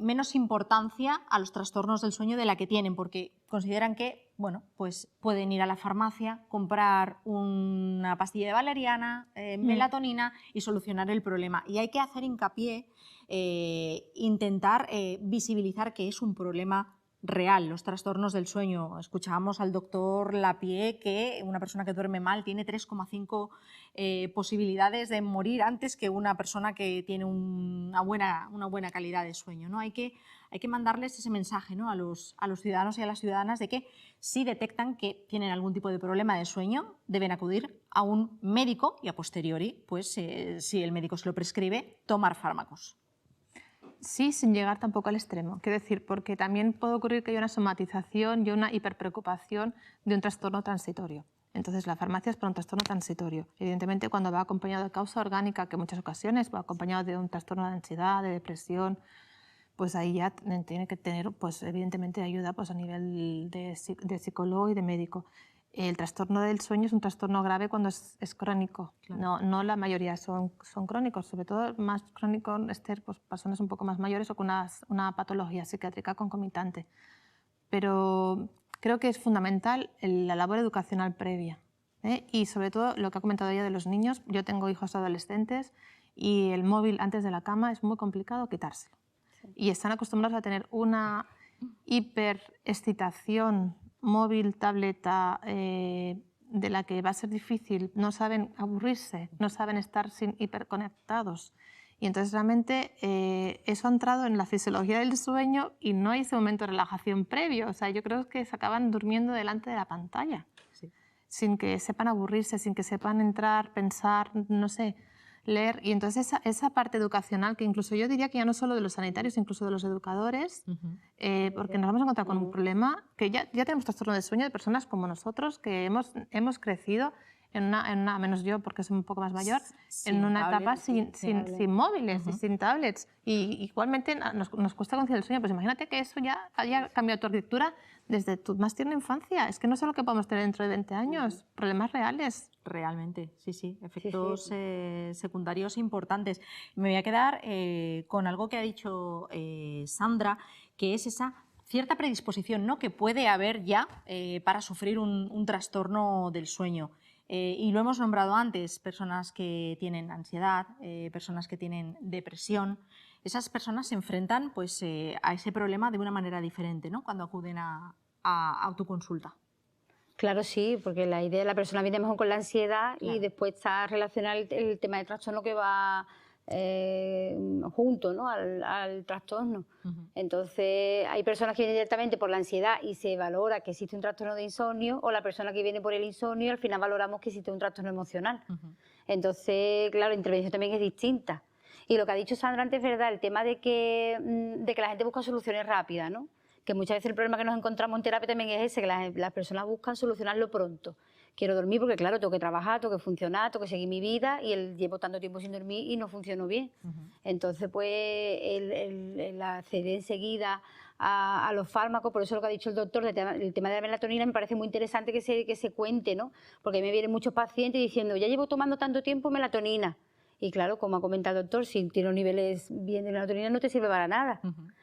Speaker 1: menos importancia a los trastornos del sueño de la que tienen, porque consideran que, bueno, pues pueden ir a la farmacia, comprar una pastilla de valeriana, melatonina, y solucionar el problema. Y hay que hacer hincapié, intentar visibilizar que es un problema real, los trastornos del sueño. Escuchábamos al doctor Lapié que una persona que duerme mal tiene 3,5 posibilidades de morir antes que una persona que tiene una buena calidad de sueño, ¿no? Hay que mandarles ese mensaje, ¿no?, a los ciudadanos y a las ciudadanas, de que si detectan que tienen algún tipo de problema de sueño, deben acudir a un médico y a posteriori, pues si el médico se lo prescribe, tomar fármacos.
Speaker 3: Sí, sin llegar tampoco al extremo. Quiero decir, porque también puede ocurrir que haya una somatización y una hiperpreocupación de un trastorno transitorio. Entonces, la farmacia es para un trastorno transitorio. Evidentemente, cuando va acompañado de causa orgánica, que en muchas ocasiones va acompañado de un trastorno de ansiedad, de depresión, pues ahí ya tiene que tener, pues, evidentemente, ayuda pues, a nivel de psicólogo y de médico. El trastorno del sueño es un trastorno grave cuando es crónico. Claro. No la mayoría son crónicos, sobre todo más crónico, pues, personas un poco más mayores o con una patología psiquiátrica concomitante. Pero creo que es fundamental la labor educacional previa, ¿eh? Y sobre todo lo que ha comentado ella de los niños. Yo tengo hijos adolescentes y el móvil antes de la cama es muy complicado quitárselo. Sí. Y están acostumbrados a tener una hiperexcitación móvil, tableta, de la que va a ser difícil, no saben aburrirse, no saben estar sin hiperconectados. Y entonces realmente eso ha entrado en la fisiología del sueño y no hay ese momento de relajación previo. O sea, yo creo que se acaban durmiendo delante de la pantalla, sí, sin que sepan aburrirse, sin que sepan entrar, pensar, no sé, leer. Y entonces esa parte educacional, que incluso yo diría que ya no solo de los sanitarios, incluso de los educadores, porque nos vamos a encontrar con un problema que ya tenemos trastorno de sueño de personas como nosotros, que hemos crecido en una, menos yo porque soy un poco más mayor, en una etapa sin móviles y sin tablets. Y igualmente nos cuesta conciliar el sueño. Pues imagínate que eso ya haya cambiado tu arquitectura desde tu más tierna infancia. Es que no es lo que podemos tener dentro de 20 años, problemas reales.
Speaker 1: Realmente, sí, efectos secundarios importantes. Me voy a quedar con algo que ha dicho Sandra, que es esa cierta predisposición, ¿no?, que puede haber ya para sufrir un trastorno del sueño. Y lo hemos nombrado antes, personas que tienen ansiedad, personas que tienen depresión. Esas personas se enfrentan pues, a ese problema de una manera diferente, ¿no?, cuando acuden a tu consulta.
Speaker 2: Claro, sí, porque la idea, la persona viene mejor con la ansiedad, claro, y después está relacionado el tema del trastorno que va junto, ¿no?, al trastorno. Entonces, hay personas que vienen directamente por la ansiedad y se valora que existe un trastorno de insomnio, o la persona que viene por el insomnio, al final valoramos que existe un trastorno emocional. Entonces, claro, la intervención también es distinta. Y lo que ha dicho Sandra antes es verdad, el tema de que la gente busca soluciones rápidas, ¿no? Que muchas veces el problema que nos encontramos en terapia también es ese, que las personas buscan solucionarlo pronto. Quiero dormir porque, claro, tengo que trabajar, tengo que funcionar, tengo que seguir mi vida, y llevo tanto tiempo sin dormir y no funciono bien. Entonces, pues, el acceder enseguida a los fármacos, por eso lo que ha dicho el doctor, el tema de la melatonina, me parece muy interesante que se cuente, ¿no? Porque a mí me vienen muchos pacientes diciendo, ya llevo tomando tanto tiempo melatonina. Y claro, como ha comentado el doctor, si tienes niveles bien de melatonina no te sirve para nada.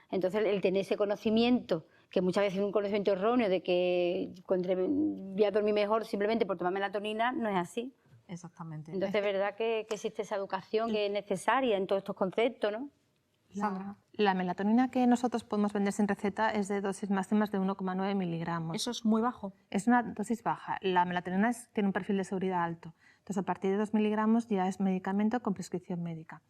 Speaker 2: Entonces, el tener ese conocimiento, que muchas veces es un conocimiento erróneo de que voy a dormir mejor simplemente por tomar melatonina, no es así.
Speaker 1: Exactamente.
Speaker 2: Entonces, es verdad que existe esa educación que es necesaria en todos estos conceptos, ¿no?
Speaker 3: La melatonina que nosotros podemos vender sin receta es de dosis máximas de 1,9 miligramos.
Speaker 1: ¿Eso es muy bajo?
Speaker 3: Es una dosis baja. La melatonina tiene un perfil de seguridad alto. Entonces, a partir de 2 miligramos ya es medicamento con prescripción médica.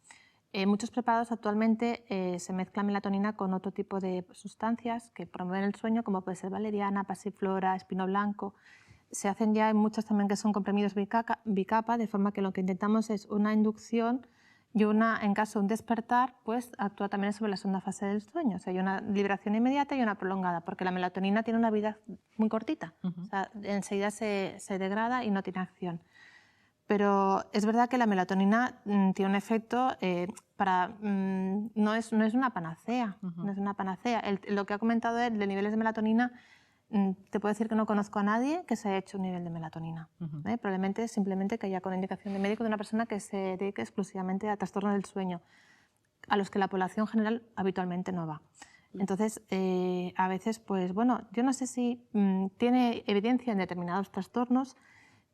Speaker 3: Muchos preparados actualmente se mezcla melatonina con otro tipo de sustancias que promueven el sueño, como puede ser valeriana, pasiflora, espino blanco. Se hacen ya, hay muchos también que son comprimidos bicapa, de forma que lo que intentamos es una inducción y en caso de un despertar, pues actúa también sobre la segunda fase del sueño. O sea, hay una liberación inmediata y una prolongada, porque la melatonina tiene una vida muy cortita. O sea, enseguida se degrada y no tiene acción. Pero es verdad que la melatonina tiene un efecto, no es una panacea. No es una panacea. Lo que ha comentado él de niveles de melatonina, te puedo decir que no conozco a nadie que se haya hecho un nivel de melatonina. Probablemente simplemente que haya con indicación de médico de una persona que se dedique exclusivamente a trastornos del sueño, a los que la población general habitualmente no va. Entonces, a veces, pues bueno, yo no sé si tiene evidencia en determinados trastornos.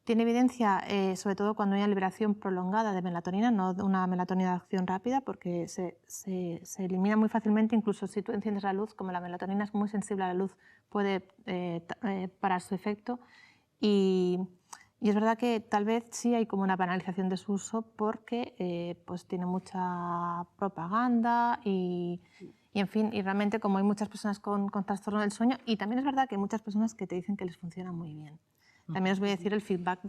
Speaker 3: Tiene evidencia, sobre todo cuando hay una liberación prolongada de melatonina, no una melatonina de acción rápida, porque se elimina muy fácilmente, incluso si tú enciendes la luz, como la melatonina es muy sensible a la luz, puede parar su efecto. Y es verdad que tal vez sí hay como una banalización de su uso porque pues tiene mucha propaganda y en fin, y realmente como hay muchas personas con trastorno del sueño, y también es verdad que hay muchas personas que te dicen que les funciona muy bien. También os voy a decir el feedback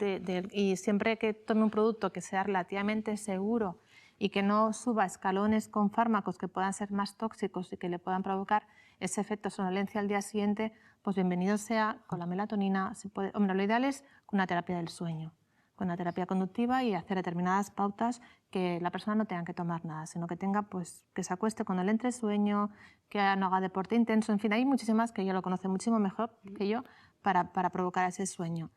Speaker 3: y siempre que tome un producto que sea relativamente seguro y que no suba escalones con fármacos que puedan ser más tóxicos y que le puedan provocar ese efecto somnolencia al día siguiente, pues bienvenido sea con la melatonina. Hombre, lo ideal es una terapia del sueño, con una terapia conductiva y hacer determinadas pautas que la persona no tenga que tomar nada, sino que tenga, pues, que se acueste cuando le entre sueño, que no haga deporte intenso, en fin, hay muchísimas que ella lo conoce muchísimo mejor que yo para provocar ese sueño.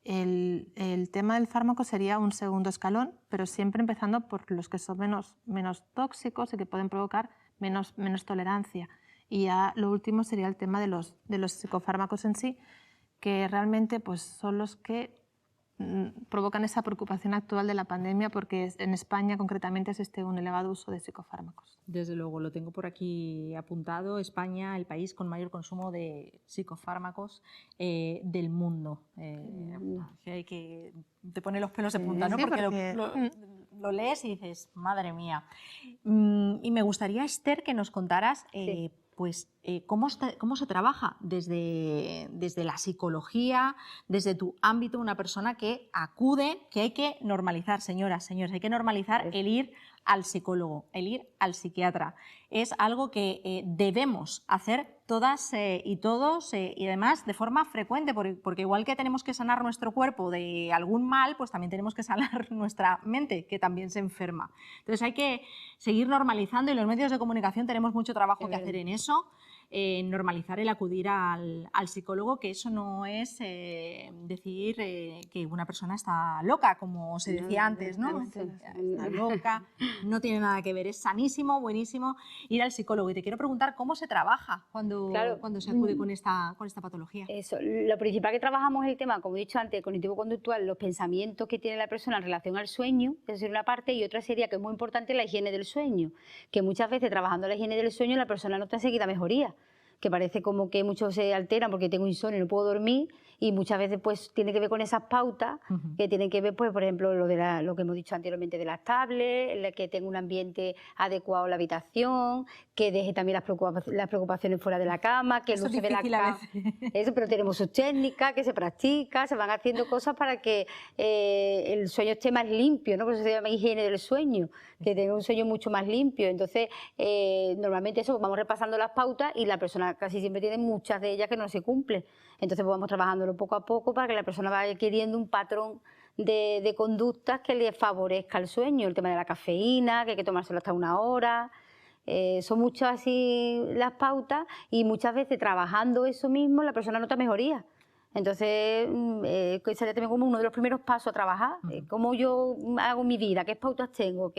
Speaker 3: El tema del fármaco sería un segundo escalón, pero siempre empezando por los que son menos tóxicos y que pueden provocar menos tolerancia. Y ya lo último sería el tema de los psicofármacos en sí, que realmente pues, son los que provocan esa preocupación actual de la pandemia, porque en España concretamente existe un elevado uso de psicofármacos.
Speaker 1: Desde luego, lo tengo por aquí apuntado. España, el país con mayor consumo de psicofármacos del mundo. Que te pone los pelos de punta, ¿no?
Speaker 3: Sí,
Speaker 1: porque lo lees y dices, madre mía. Y me gustaría, Esther, que nos contaras pues, ¿cómo se trabaja desde la psicología, desde tu ámbito, una persona que acude, que hay que normalizar, señoras, señores, hay que normalizar el ir al psicólogo, el ir al psiquiatra. Es algo que debemos hacer todas y todos y además de forma frecuente, porque igual que tenemos que sanar nuestro cuerpo de algún mal, pues también tenemos que sanar nuestra mente, que también se enferma. Entonces hay que seguir normalizando y los medios de comunicación tenemos mucho trabajo que hacer en eso. Normalizar el acudir al psicólogo, que eso no es decir que una persona está loca, como se decía antes, ¿no? Está loca, no tiene nada que ver, es sanísimo, buenísimo ir al psicólogo. Y te quiero preguntar cómo se trabaja cuando se acude con esta patología.
Speaker 2: Eso, lo principal que trabajamos es el tema, como he dicho antes, cognitivo-conductual, los pensamientos que tiene la persona en relación al sueño, esa sería una parte, y otra sería, que es muy importante, la higiene del sueño, que muchas veces trabajando la higiene del sueño la persona nota enseguida mejoría, que parece como que muchos se alteran porque tengo insomnio y no puedo dormir, y muchas veces pues tiene que ver con esas pautas que tienen que ver, pues, por ejemplo, lo que hemos dicho anteriormente de las tablets, que tenga un ambiente adecuado en la habitación, que deje también las preocupaciones fuera de la cama, que no se ve la cama. Eso, pero tenemos sus técnicas que se practican, se van haciendo cosas para que el sueño esté más limpio, ¿no? Por eso se llama higiene del sueño, que tenga un sueño mucho más limpio. Entonces, normalmente eso, vamos repasando las pautas y la persona casi siempre tiene muchas de ellas que no se cumplen. Entonces, pues, vamos trabajándolo poco a poco para que la persona vaya adquiriendo un patrón de conductas que le favorezca el sueño. El tema de la cafeína, que hay que tomárselo hasta 1 hora. Son muchas así las pautas y muchas veces trabajando eso mismo la persona nota mejoría. Entonces, sería también como uno de los primeros pasos a trabajar. Cómo yo hago mi vida, qué pautas tengo,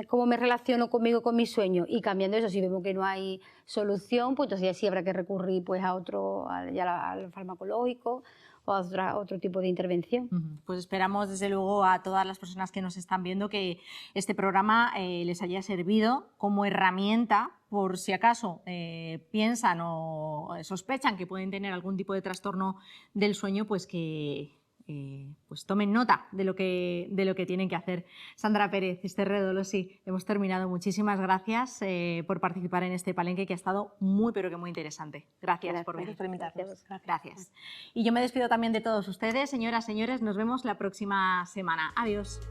Speaker 2: cómo me relaciono conmigo y con mis sueños, y cambiando eso, si vemos que no hay solución, pues entonces ya sí habrá que recurrir pues al farmacológico o a otro tipo de intervención.
Speaker 1: Pues esperamos desde luego a todas las personas que nos están viendo que este programa les haya servido como herramienta por si acaso piensan o sospechan que pueden tener algún tipo de trastorno del sueño, pues que pues tomen nota de lo que tienen que hacer. Sandra Pérez, Esther Redolosi, hemos terminado. Muchísimas gracias por participar en este palenque que ha estado muy, pero que muy interesante. Gracias por venir. Gracias. Y yo me despido también de todos ustedes, señoras, señores. Nos vemos la próxima semana. Adiós.